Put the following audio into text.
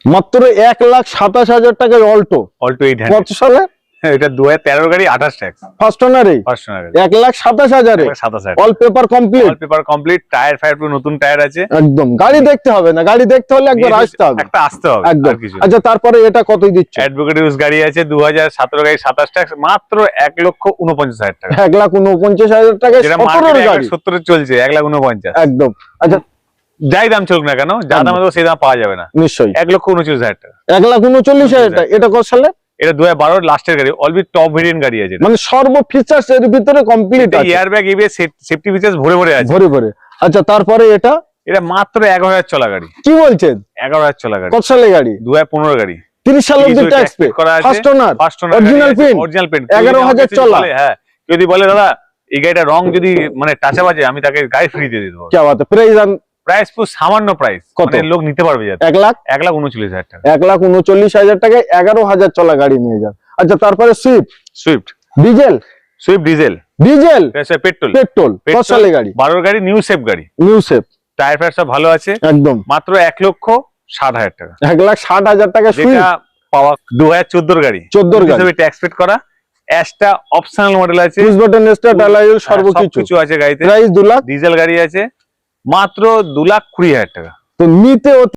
মাত্র 1,27,000 টাকার Alto. Alto 800 কত সালে? এটা 2013 গাড়ি, 28 ট্যাক্স। ফার্স্ট ওনারে ফার্স্ট ওনার 1,27,000 এ 27,000 all paper complete. All paper complete, tyre fire পুরো নতুন টায়ার আছে একদম। গাড়ি দেখতে হবে না, গাড়ি দেখতে হলে একবার আসতে হবে, একটা আসতে হবে একদম। আর কিছু। আচ্ছা, তারপরে এটা কতই দিচ্ছে? অ্যাডভোকেট ইউজ গাড়ি আছে 2017 গাড়ি, 27 ট্যাক্স, মাত্র 1,49,000 টাকা। 1,49,000 টাকায় যেটা 17 এর গাড়ি 70 চলছে 1,49,000। একদম। আচ্ছা, যাই দাম চলুক না কেন, যা দাম আছে সেই দাম পাওয়া যাবে না। নিশ্চয়ই 1,39,000 টাকা। 1,39,000 টাকা। এটা কত সালে? এটা 2012 লাস্টের গাড়ি, অলবি টপ ভেরিয়েন্ট গাড়ি আছে। মানে সর্ব ফিচার্স এর ভিতরে কমপ্লিট আছে, air bag, ABS, safety features ভরে ভরে আছে। ভরে ভরে। আচ্ছা, তারপরে এটা এটা মাত্র 11,000 চলা গাড়ি। কি বলছেন? 11,000 চলা গাড়ি। কত সালে গাড়ি? 2015 গাড়ি। 30 সালের অবধি tax pay, first owner, original pin, original pin, 11,000 চলা। হ্যাঁ, যদি বলে দাদা এই গাড়িটা রং যদি মানে টাচা বাজে, আমি তাকে গাড়ি ফ্রি দিয়ে দেবো। কি বাত, প্রাইস প্রাইস পুরো সামান্য প্রাইস, কত? মানে লোক নিতে পারবে যাতে। 1,39,000 টাকা। 1,39,000 টাকায় 11,000 চলা গাড়ি নিয়ে যান। আচ্ছা, তারপরে সুইফট ডিজেল, ডিজেল, পেট্রোল। কত সালে গাড়ি? 12 গাড়ি, নিউ শেপ গাড়ি, নিউ শেপ, টায়ার ফায়ার সব ভালো আছে। একদম। মাত্র 1,60,000 টাকা। 1,60,000 টাকা যেটা সুইফট, পাওয়া 2014 গাড়ি, 14 গাড়ি, ট্যাক্স পেড করা। একটা অপশনাল মডেল আছে, পুশ বাটন স্টার্ট, অ্যালয় সবকিছু আছে গাড়িতে। প্রাইস 2 লাখ। ডিজেল গাড়ি আছে, মাত্র 2,20,000 টাকা। তো নিতে